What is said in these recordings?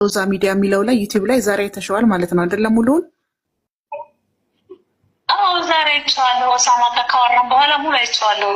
ሎዛ ሚዲያ የሚለው ላይ ዩቲዩብ ላይ ዛሬ ተሸዋል ማለት ነው አይደለም? ሙሉውን አዎ ዛሬ አይቼዋለሁ። ኦሳማ ካወራን በኋላ ሙሉ አይቼዋለሁ።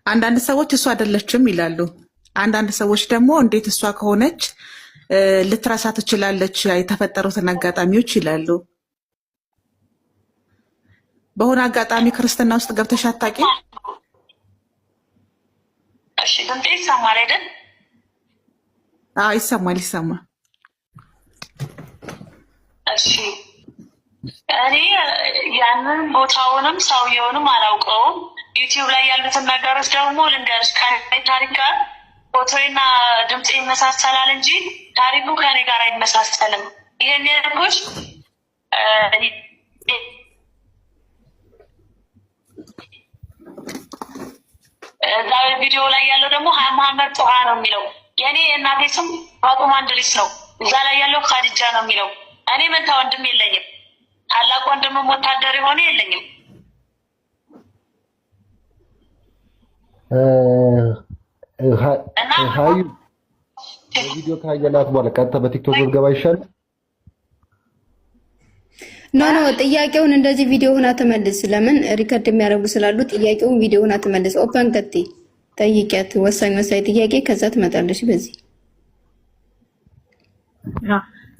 አንዳንድ ሰዎች እሷ አይደለችም ይላሉ። አንዳንድ ሰዎች ደግሞ እንዴት እሷ ከሆነች ልትረሳ ትችላለች የተፈጠሩትን አጋጣሚዎች ይላሉ። በሆነ አጋጣሚ ክርስትና ውስጥ ገብተሽ አታውቂም? እሺ ድምጤ ይሰማል አይደል? አዎ ይሰማል ይሰማል። እሺ እኔ ያንን ቦታውንም ሰውየውንም አላውቀውም። ዩቲዩብ ላይ ያሉትን ነገሮች ደግሞ ልንገርሽ፣ ከኔ ታሪክ ጋር ፎቶና ድምጽ ይመሳሰላል እንጂ ታሪኩ ከኔ ጋር አይመሳሰልም። ይሄን ያልኩሽ እዛ ቪዲዮ ላይ ያለው ደግሞ መሐመድ ጦሃ ነው የሚለው። የኔ እናቴ ስም ፋጡማ እንድሪስ ነው። እዛ ላይ ያለው ኻዲጃ ነው የሚለው። እኔ መንታ ወንድም የለኝም። ታላቅ ወንድምም ወታደር የሆነ የለኝም። ሀዩ ቪዲዮ ካየናት በኋላ ቀጥታ በቲክቶክ ገባ ይሻል። ኖ ጥያቄውን እንደዚህ ቪዲዮ ሆና ተመልስ። ለምን ሪከርድ የሚያደርጉ ስላሉ ጥያቄውን ቪዲዮ ሆና ተመልስ። ኦፐን ቀጥ ጠይቂያት፣ ወሳኝ ጥያቄ፣ ከዛ ትመጣለሽ በዚህ።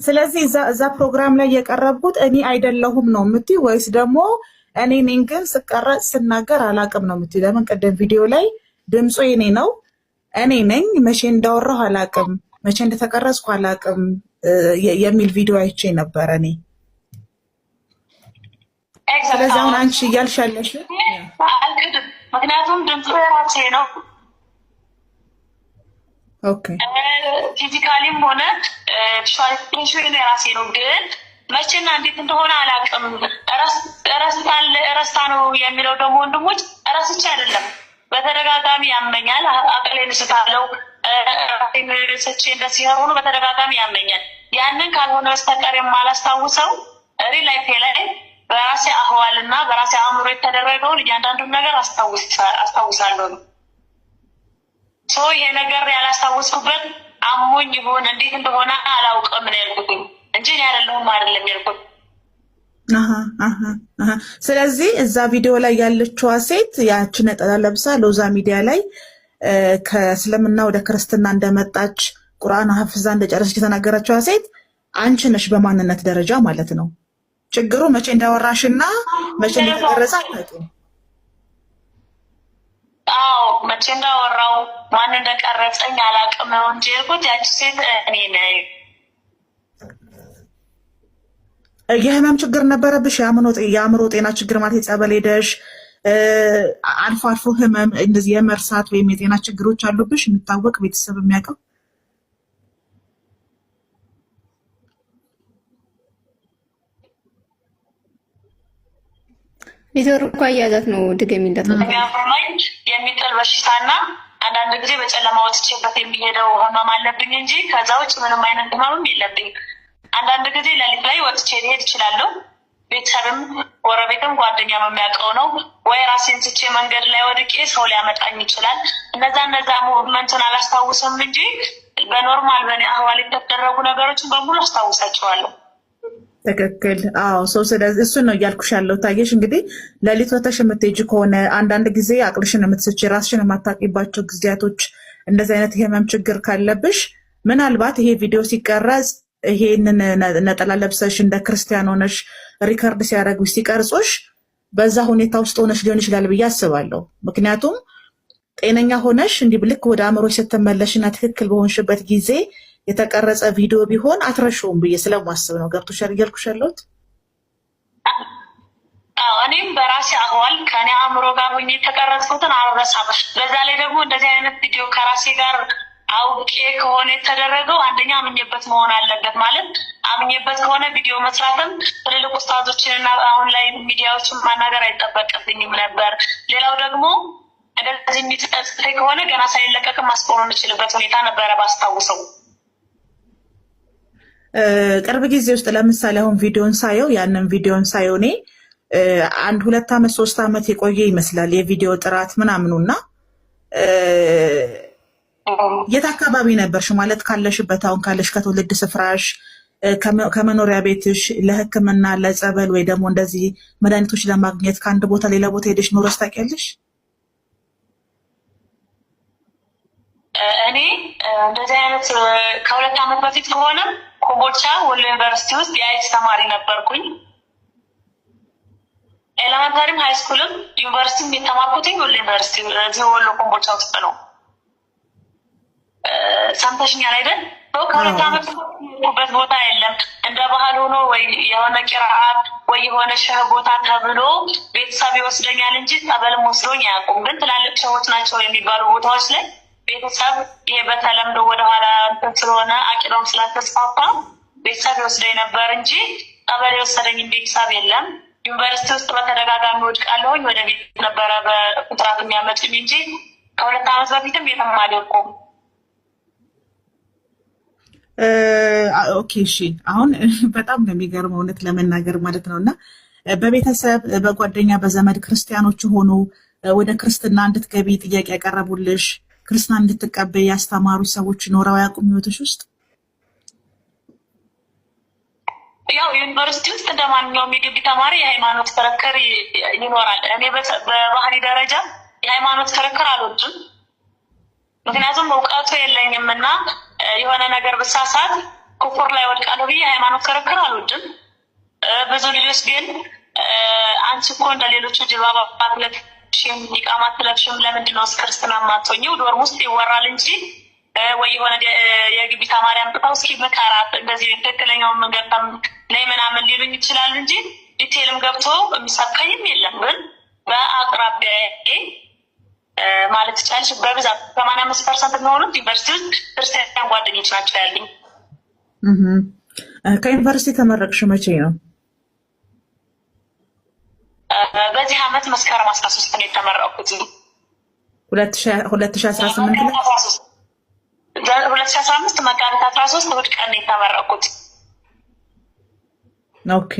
ስለዚህ እዛ ፕሮግራም ላይ የቀረብኩት እኔ አይደለሁም ነው የምትይ ወይስ ደግሞ እኔ ነኝ ግን ስቀረጽ ስናገር አላቅም ነው የምትይ? ለምን ቀደም ቪዲዮ ላይ ድምፁ የኔ ነው እኔ ነኝ መቼ እንዳወራሁ አላቅም መቼ እንደተቀረጽኩ አላቅም የሚል ቪዲዮ አይቼ ነበር እኔ። ስለዚህ አሁን አንቺ እያልሻለሽ አልክድም፣ ምክንያቱም ድምፁ የራሴ ነው። ኦኬ ፊዚካሊም ሆነ ቪዥዋላይዜሽን የራሴ ነው። ግን መቼና እንዴት እንደሆነ አላውቅም። ረስታ ነው የሚለው ደግሞ ወንድሞች ረስቼ አይደለም፣ በተደጋጋሚ ያመኛል። አቅሌን ስታለው ስቼ እንደዚህ ሆኖ በተደጋጋሚ ያመኛል። ያንን ካልሆነ በስተቀር የማላስታውሰው ሪል ላይፌ ላይ በራሴ አህዋል እና በራሴ አእምሮ የተደረገውን እያንዳንዱን ነገር አስታውሳለሁ። ይሄ ነገር ያላስታውስኩበት አሞኝ ይሆን እንዴት እንደሆነ አላውቅም ነው ያልኩኝ እንጂ አይደለም ያልኩት። ስለዚህ እዛ ቪዲዮ ላይ ያለችዋ ሴት ያቺ ነጠላ ለብሳ ሎዛ ሚዲያ ላይ ከእስልምና ወደ ክርስትና እንደመጣች ቁርአን ሐፍዛ እንደጨረሰች የተናገረችዋ ሴት አንቺ ነሽ በማንነት ደረጃ ማለት ነው። ችግሩ መቼ እንዳወራሽና መቼ እንደተቀረጸ አታውቂም። አዎ መቼ እንዳወራው ማን እንደቀረጸኝ አላውቅም ነው እንጂ ያልኩት ያቺ ሴት እኔ ነኝ። የህመም ችግር ነበረብሽ? የአእምሮ ጤና ችግር ማለት የጸበል ሄደሽ አልፎ አልፎ ህመም እንደዚህ የመርሳት ወይም የጤና ችግሮች አሉብሽ የሚታወቅ ቤተሰብ የሚያውቀው? ኔትወርክ አያያዛት ነው ድገሚለት። የሚጥል በሽታና አንዳንድ ጊዜ በጨለማ ወጥቼበት የሚሄደው ህመም አለብኝ እንጂ ከዛ ውጭ ምንም አይነት ህመምም የለብኝ። አንዳንድ ጊዜ ሌሊት ላይ ወጥቼ ሊሄድ እችላለሁ። ቤተሰብም ጎረቤትም ጓደኛም የሚያውቀው ነው። ወይ ራሴን ስቼ መንገድ ላይ ወድቄ ሰው ሊያመጣኝ ይችላል። እነዛ ሙቭመንቱን አላስታውስም እንጂ በኖርማል በእኔ አህዋል የተደረጉ ነገሮችን በሙሉ አስታውሳቸዋለሁ። ትክክል። አዎ ስለዚህ እሱን ነው እያልኩሽ ያለው። ታየሽ እንግዲህ ሌሊት ወተሽ የምትሄጂ ከሆነ አንዳንድ ጊዜ አቅልሽን የምትስቺ ራስሽን የማታውቂባቸው ጊዜያቶች እንደዚህ አይነት የህመም ችግር ካለብሽ ምናልባት ይሄ ቪዲዮ ሲቀረጽ ይሄንን ነጠላ ለብሰሽ እንደ ክርስቲያን ሆነሽ ሪከርድ ሲያደርጉሽ ሲቀርጹሽ በዛ ሁኔታ ውስጥ ሆነሽ ሊሆን ይችላል ብዬ አስባለሁ። ምክንያቱም ጤነኛ ሆነሽ እንዲህ ልክ ወደ አእምሮሽ ስትመለሽና ትክክል በሆንሽበት ጊዜ የተቀረጸ ቪዲዮ ቢሆን አትረሺውም ብዬ ስለማስብ ነው። ገብቶሻል እያልኩሽ ያለሁት? እኔም በራሴ አህዋል ከኔ አእምሮ ጋር ሆኜ የተቀረጽኩትን አልረሳም። በዛ ላይ ደግሞ እንደዚህ አይነት ቪዲዮ ከራሴ ጋር አውቄ ከሆነ የተደረገው አንደኛ አምኜበት መሆን አለበት። ማለት አምኜበት ከሆነ ቪዲዮ መስራትም ትልልቅ ኡስታዞችንና አሁን ላይ ሚዲያዎችን ማናገር አይጠበቅብኝም ነበር። ሌላው ደግሞ እንደዚህ የሚጸጽተኝ ከሆነ ገና ሳይለቀቅም ማስቆም የምችልበት ሁኔታ ነበረ ባስታውሰው። ቅርብ ጊዜ ውስጥ ለምሳሌ አሁን ቪዲዮን ሳየው ያንን ቪዲዮን ሳየው እኔ 1-2 ዓመት 3 ዓመት የቆየ ይመስላል የቪዲዮ ጥራት ምናምኑና የት አካባቢ ነበርሽ? ማለት ካለሽበት አሁን ካለሽ ከትውልድ ስፍራሽ ከመኖሪያ ቤትሽ ለሕክምና ለጸበል ወይ ደግሞ እንደዚህ መድኃኒቶች ለማግኘት ከአንድ ቦታ ሌላ ቦታ ሄደሽ ኖረሽ ታውቂያለሽ? እኔ እንደዚህ አይነት ከ2 ዓመት በፊት ከሆነ ኮምቦልቻ ወሎ ዩኒቨርሲቲ ውስጥ የአይት ተማሪ ነበርኩኝ። ኤሌመንታሪም ሃይስኩልም ዩኒቨርሲቲም የተማርኩትኝ ወሎ ዩኒቨርሲቲ እዚህ ወሎ ኮምቦልቻ ውስጥ ነው። ሰምተሽኛል አይደል? ከ2 ዓመት በት ቦታ የለም እንደ ባህል ሆኖ ወይ የሆነ ቂራአት ወይ የሆነ ሸህ ቦታ ተብሎ ቤተሰብ ይወስደኛል እንጂ ጸበልም ወስዶኝ አያውቁም። ግን ትላልቅ ሰዎች ናቸው የሚባሉ ቦታዎች ላይ ቤተሰብ ይሄ በተለምዶ ወደኋላ ስለሆነ አቂዳውም ስላልተስፋፋ ቤተሰብ ይወስደኝ ነበር እንጂ ጸበል የወሰደኝም ቤተሰብ የለም። ዩኒቨርሲቲ ውስጥ በተደጋጋሚ ወድቃለሁኝ። ወደ ቤት ነበረ በቁጥራት የሚያመጡኝ እንጂ ከ2 ዓመት በፊትም የትም አልወድኩም። ኦኬ እሺ። አሁን በጣም ነው የሚገርመው እውነት ለመናገር ማለት ነው። እና በቤተሰብ በጓደኛ በዘመድ ክርስቲያኖች ሆኑ ወደ ክርስትና እንድትገቢ ጥያቄ ያቀረቡልሽ ክርስትና እንድትቀበይ ያስተማሩ ሰዎች ኖረው ያውቁም ህይወትሽ ውስጥ? ያው ዩኒቨርሲቲ ውስጥ እንደ ማንኛውም የግቢ ተማሪ የሃይማኖት ክርክር ይኖራል። እኔ በባህሪ ደረጃ የሃይማኖት ክርክር አልወድም። ምክንያቱም እውቀቱ የለኝም እና የሆነ ነገር ብሳሳት ኩፍር ላይ ወድቃለሁ ብዬ የሃይማኖት ክርክር አልወድም። ብዙ ልጆች ግን አንቺ እኮ እንደ ሌሎቹ ጅልባባ አትለብሽም፣ ኒቃብ አትለብሽም፣ ለምንድን ነው ክርስትና የማትሆኚው? ዶርም ውስጥ ይወራል እንጂ ወይ የሆነ የግቢ ተማሪ አምጥተው እስኪ ምከራት እንደዚህ ትክክለኛውን መንገድ ላይ ምናምን ሊሉኝ ይችላሉ እንጂ ዲቴልም ገብቶ የሚሳካኝም የለም። ግን በአቅራቢያዬ ማለት ይቻልሽ በብዛት 85% የሚሆኑት ዩኒቨርሲቲ ውስጥ ክርስቲያን ጓደኞች ናቸው ያሉኝ። ከዩኒቨርሲቲ ተመረቅሽ መቼ ነው? በዚህ ዓመት መስከረም 13 ነው የተመረቅኩት። 2018 2015 መጋቢት 13 እሑድ ቀን ነው የተመረቅኩት። ኦኬ።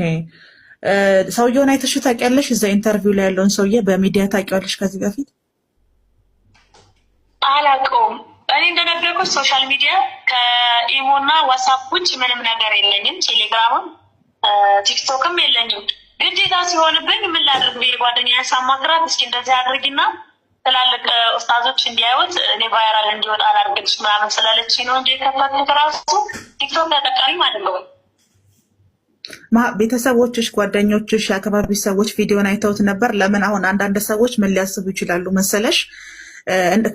ሰውየውን አይተሽው ታውቂያለሽ? እዛ ኢንተርቪው ላይ ያለውን ሰውዬ በሚዲያ ታውቂዋለሽ ከዚህ በፊት? አላውቀውም። እኔ እንደነገርኩሽ ሶሻል ሚዲያ ከኢሞ እና ዋትስአፕ ውጭ ምንም ነገር የለኝም። ቴሌግራምም ቲክቶክም የለኝም። ግዴታ ሲሆንብኝ ምን ላድርግ ብዬ ጓደኛዬን ሳማክራት እስኪ እንደዚህ አድርጊና ትላልቅ ኡስታዞች እንዲያዩት እኔ ቫይራል እንዲወጣ አላርግልሽ ምናምን ስላለች ነው እንጂ የከፈትኩት ራሱ ቲክቶክ ተጠቃሚም አይደለሁም። ቤተሰቦችሽ፣ ጓደኞችሽ፣ የአካባቢ ሰዎች ቪዲዮን አይተውት ነበር? ለምን አሁን አንዳንድ ሰዎች ምን ሊያስቡ ይችላሉ መሰለሽ?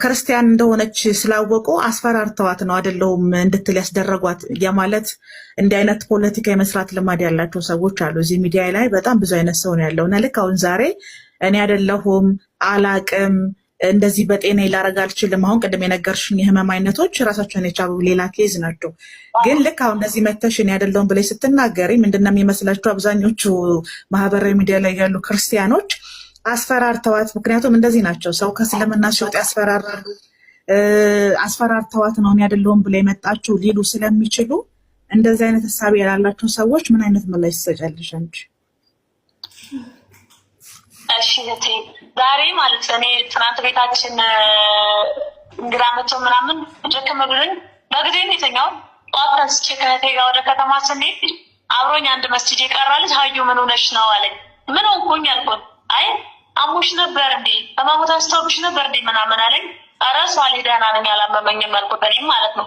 ክርስቲያን እንደሆነች ስላወቁ አስፈራርተዋት ነው አይደለሁም እንድትል ያስደረጓት። የማለት እንዲህ አይነት ፖለቲካ የመስራት ልማድ ያላቸው ሰዎች አሉ። እዚህ ሚዲያ ላይ በጣም ብዙ አይነት ሰው ነው ያለው። እና ልክ አሁን ዛሬ እኔ አይደለሁም አላቅም እንደዚህ በጤና ላረግ አልችልም። አሁን ቅድም የነገርሽኝ የህመም አይነቶች ራሳቸውን የቻሉ ሌላ ኬዝ ናቸው። ግን ልክ አሁን እንደዚህ መተሽ እኔ አይደለሁም ብለሽ ስትናገሪ ምንድነው የሚመስላቸው? አብዛኞቹ ማህበራዊ ሚዲያ ላይ ያሉ ክርስቲያኖች አስፈራርተዋት፣ ምክንያቱም እንደዚህ ናቸው። ሰው ከእስልምና ሲወጣ ያስፈራራሉ። አስፈራርተዋት ነው እኔ አይደለሁም ብላ የመጣችው ሊሉ ስለሚችሉ እንደዚህ አይነት ሀሳብ ያላላቸው ሰዎች ምን አይነት ምላሽ ትሰጫለሽ አንቺ? እሺ እህቴ፣ ዛሬ ማለት እኔ ትናንት ቤታችን እንግዳ መቶ ምናምን ጀክም ብሎኝ በጊዜ የተኛው ጠዋት ተንስቼ ከእህቴ ጋር ወደ ከተማ ስንሄድ አብሮኝ አንድ መስጂድ የቀራ ልጅ ሀዩ ምን ሆነሽ ነው አለኝ። ምን ሆንኩኝ አልኩት። አይ አሞሽ ነበር እንዴ በማሞት አስተውብሽ ነበር እንዴ ምናምን አለኝ። ኧረ ሷሊ ደህና ነኝ አላመመኝም አልኩት። እኔም ማለት ነው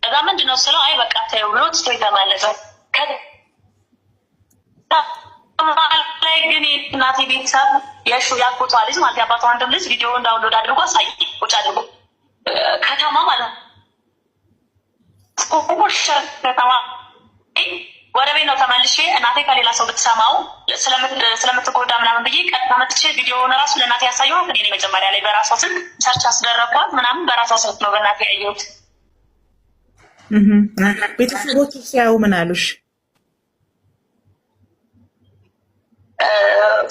እዛ ምንድነው ስለው አይ በቃ ተይው ብሎ ትቶ የተመለሰ ላይ ግን እናቴ ቤተሰብ የሹ ያቆቷ ልጅ ማለት ያባቷ ወንድም ልጅ ቪዲዮ እንዳውንሎድ አድርጎ አሳይ ቁጭ አድርጎ ከተማ ማለት ከተማ ወደ ቤት ነው ተመልሼ እናቴ ከሌላ ሰው ብትሰማው ስለምትጎዳ ምናምን ብዬ ቀጥታ መጥቼ ቪዲዮውን ራሱ ለእናቴ ያሳየኋት እኔ መጀመሪያ ላይ በራሷ ስልክ ሰርች አስደረኳት ምናምን በራሷ ስልክ ነው በእናቴ ያየሁት። ቤተሰቦቹ ሲያዩ ምን አሉሽ?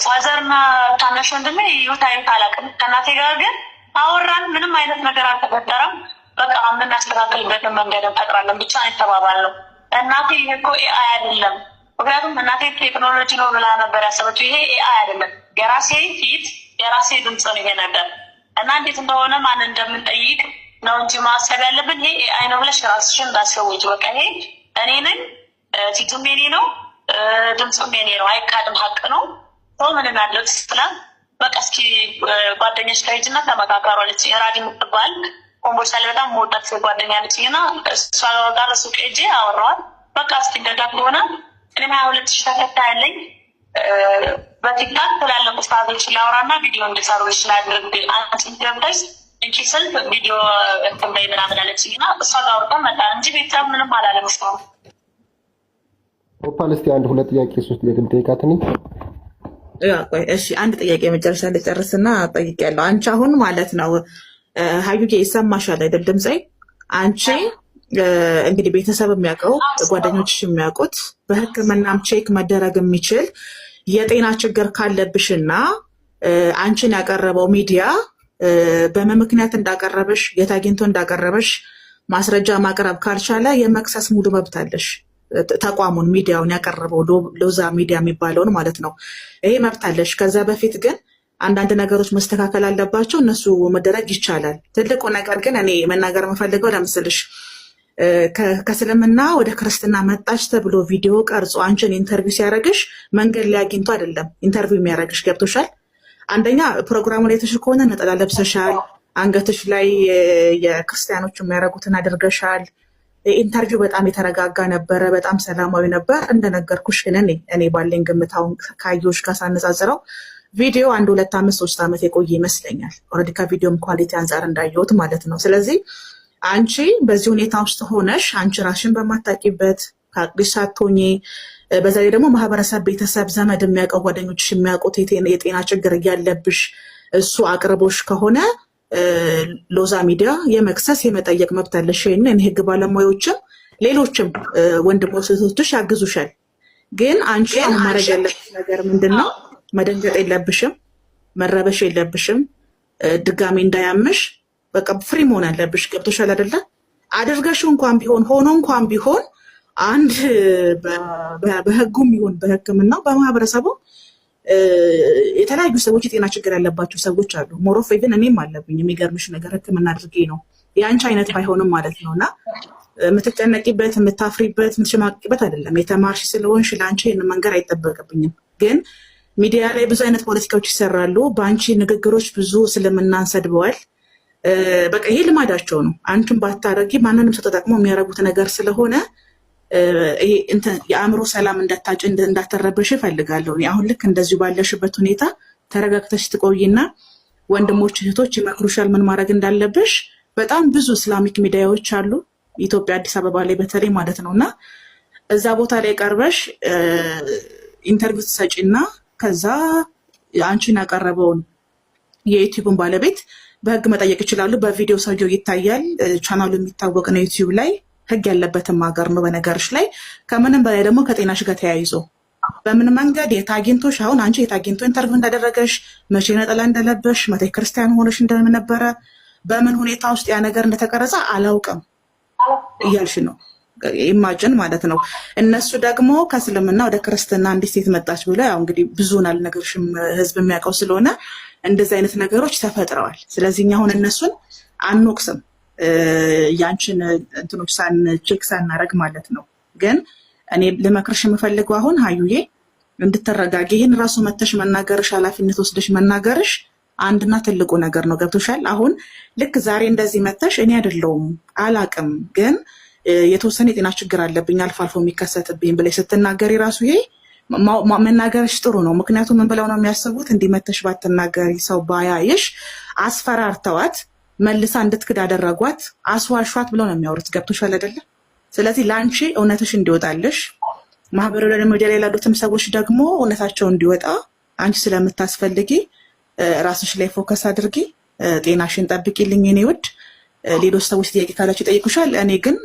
ፋዘርና ታናሽ ወንድሜ ይሁት አይሁት አላውቅም። ከእናቴ ጋር ግን አወራን። ምንም አይነት ነገር አልተፈጠረም። በቃ የምናስተካክልበትን መንገድ እንፈጥራለን ብቻ የተባባል ነው። እናቴ ይሄ እኮ ኤአይ አይደለም። ምክንያቱም እናቴ ቴክኖሎጂ ነው ብላ ነበር ያሰበችው። ይሄ ኤአይ አይደለም፣ የራሴ ፊት የራሴ ድምፅ ነው ይሄ ነገር እና እንዴት እንደሆነ ማን እንደምንጠይቅ ነው እንጂ ማሰብ ያለብን ይሄ ኤአይ ነው ብለሽ ራስሽን እንዳስለውጭ። በቃ ይሄ እኔ ነኝ፣ ፊቱም የኔ ነው፣ ድምፁም የኔ ነው፣ አይካድም፣ ሀቅ ነው። ሰው ምን እናለው ስላል በቃ እስኪ ጓደኛሽ ጋር ሂጂና ተመካከሩ አለች። ራዲ የምትባል ኮምቦልቻ ላይ በጣም መወዳት ጓደኛ አለችኝ እና እሷ ጋር ሱቅ ሄጄ አወራኋት። በቃ እስኪ እንደዛ ከሆነ እኔም 22,000 ተከታይ አለኝ በቲክታክ ትላልቅ ኡስታዞች ላውራና ቪዲዮ እንዲሰሩ ይችላል አንቺ ገብተሽ እንቺ ስልክ ቪዲዮ እንትን በይ ምናምን አለችኝ እና እሷ ጋር አውርተን መጣን እንጂ ቤተሰብ ምንም አላለም እስካሁን። ኦፓል እስኪ አንድ ሁለት ጥያቄ ሶስት ጥያቄ የምጠይቃት እኔ። ቆይ እሺ አንድ ጥያቄ መጨረሻ ልጨርስና ጠይቄያለሁ። አንቺ አሁን ማለት ነው ሀዩዬ ይሰማሻል አይደል ድምጼ? አንቺ እንግዲህ ቤተሰብ የሚያውቀው ጓደኞችሽ የሚያውቁት በሕክምናም ቼክ መደረግ የሚችል የጤና ችግር ካለብሽና አንቺን ያቀረበው ሚዲያ በምን ምክንያት እንዳቀረበሽ የት አግኝቶ እንዳቀረበሽ ማስረጃ ማቅረብ ካልቻለ የመክሰስ ሙሉ መብት አለሽ። ተቋሙን ሚዲያውን ያቀረበው ሎዛ ሚዲያ የሚባለውን ማለት ነው። ይሄ መብት አለሽ። ከዛ በፊት ግን አንዳንድ ነገሮች መስተካከል አለባቸው። እነሱ መደረግ ይቻላል። ትልቁ ነገር ግን እኔ መናገር የምፈልገው ለምስልሽ ከእስልምና ወደ ክርስትና መጣች ተብሎ ቪዲዮ ቀርጾ አንቺን ኢንተርቪው ሲያደርግሽ መንገድ ላይ አግኝቶ አይደለም ኢንተርቪው የሚያደርግሽ። ገብቶሻል? አንደኛ ፕሮግራሙ ላይ ተሽ ከሆነ ነጠላ ለብሰሻል፣ አንገትሽ ላይ የክርስቲያኖች የሚያደርጉትን አድርገሻል። ኢንተርቪው በጣም የተረጋጋ ነበረ፣ በጣም ሰላማዊ ነበር። እንደነገርኩሽ ግን እኔ ባለኝ ግምታውን ካየሁሽ ጋር ሳነጻጽረው ቪዲዮ 1 2 5 3 ዓመት የቆየ ይመስለኛል። ኦልሬዲ ከቪዲዮም ኳሊቲ አንጻር እንዳየሁት ማለት ነው። ስለዚህ አንቺ በዚህ ሁኔታ ውስጥ ሆነሽ አንቺ ራስሽን በማታውቂበት ከአቅልሽ ሳትሆኚ በዛ ላይ ደግሞ ማህበረሰብ፣ ቤተሰብ፣ ዘመድ የሚያውቀው ጓደኞችሽ የሚያውቁት የጤና ችግር እያለብሽ እሱ አቅርቦሽ ከሆነ ሎዛ ሚዲያ የመክሰስ የመጠየቅ መብት አለሽ። ይህንን ህግ ባለሙያዎችም ሌሎችም ወንድሞች እህቶችሽ ያግዙሻል። ግን አንቺ አሁን ማድረግ ያለብሽ ነገር ምንድን ነው? መደንገጥ የለብሽም፣ መረበሽ የለብሽም። ድጋሚ እንዳያምሽ በቃ ፍሪ መሆን አለብሽ። ገብቶሻል አይደለ? አድርገሽው እንኳን ቢሆን ሆኖ እንኳን ቢሆን አንድ በህጉም ይሁን በህክምናው በማህበረሰቡ የተለያዩ ሰዎች የጤና ችግር ያለባቸው ሰዎች አሉ። ሞሮፍ ኢቭን እኔም አለብኝ። የሚገርምሽ ነገር ህክምና አድርጌ ነው የአንቺ አይነት ባይሆንም ማለት ነው። እና የምትጨነቂበት የምታፍሪበት የምትሸማቂበት አይደለም። የተማርሽ ስለሆንሽ ለአንቺ ይህን መንገር አይጠበቅብኝም። ግን ሚዲያ ላይ ብዙ አይነት ፖለቲካዎች ይሰራሉ። በአንቺ ንግግሮች ብዙ እስልምናን ሰድበዋል። በቃ ይሄ ልማዳቸው ነው። አንቺን ባታረጊ ማንንም ሰው ተጠቅሞ የሚያደርጉት ነገር ስለሆነ የአእምሮ ሰላም እንዳታጭ እንዳተረበሽ እፈልጋለሁ። አሁን ልክ እንደዚሁ ባለሽበት ሁኔታ ተረጋግተሽ ትቆይና ወንድሞች እህቶች ይመክሩሻል ምን ማድረግ እንዳለብሽ። በጣም ብዙ እስላሚክ ሚዲያዎች አሉ ኢትዮጵያ አዲስ አበባ ላይ በተለይ ማለት ነው። እና እዛ ቦታ ላይ ቀርበሽ ኢንተርቪው ትሰጪና ከዛ አንቺን ያቀረበውን የዩቲዩብን ባለቤት በህግ መጠየቅ ይችላሉ። በቪዲዮ ሰውየው ይታያል። ቻናሉ የሚታወቅ ነው ዩቲዩብ ላይ። ህግ ያለበትም ሀገር ነው በነገርሽ ላይ። ከምንም በላይ ደግሞ ከጤናሽ ጋር ተያይዞ በምን መንገድ የታጊንቶሽ አሁን አንቺ የታጊንቶ ኢንተርቪው እንዳደረገሽ መቼ ነጠላ እንደለበሽ መቼ ክርስቲያን ሆነሽ እንደነበረ በምን ሁኔታ ውስጥ ያ ነገር እንደተቀረጸ አላውቅም እያልሽ ነው። ኢማጅን ማለት ነው። እነሱ ደግሞ ከእስልምና ወደ ክርስትና አንዲት ሴት መጣች ብሎ ያው እንግዲህ ብዙን አልነገርሽም ህዝብ የሚያውቀው ስለሆነ እንደዚህ አይነት ነገሮች ተፈጥረዋል። ስለዚህ እኛ አሁን እነሱን አንወቅስም ያንቺን እንትኖች ቼክ ሳናረግ ማለት ነው። ግን እኔ ልመክርሽ የምፈልገው አሁን ሀዩዬ እንድትረጋጊ፣ ይህን ራሱ መተሽ መናገርሽ ኃላፊነት ወስደሽ መናገርሽ አንድና ትልቁ ነገር ነው። ገብቶሻል? አሁን ልክ ዛሬ እንደዚህ መተሽ እኔ አይደለሁም አላቅም ግን የተወሰነ የጤና ችግር አለብኝ አልፎ አልፎ የሚከሰትብኝ ብለሽ ስትናገሪ ራሱ ይሄ መናገርሽ ጥሩ ነው። ምክንያቱም ምን ብለው ነው የሚያስቡት? እንዲመተሽ ባትናገሪ ሰው ባያይሽ አስፈራርተዋት መልሳ እንድትክድ አደረጓት፣ አስዋሿት ብለው ነው የሚያወሩት። ገብቶሻል አይደለ? ስለዚህ ለአንቺ እውነትሽ እንዲወጣልሽ ማህበራዊ ሚዲያ ላይ ላሉትም ሰዎች ደግሞ እውነታቸው እንዲወጣ አንቺ ስለምታስፈልጊ ራስሽ ላይ ፎከስ አድርጊ። ጤናሽን ጠብቂልኝ የኔ ውድ። ሌሎች ሰዎች ጥያቄ ካላችሁ ይጠይቁሻል። እኔ ግን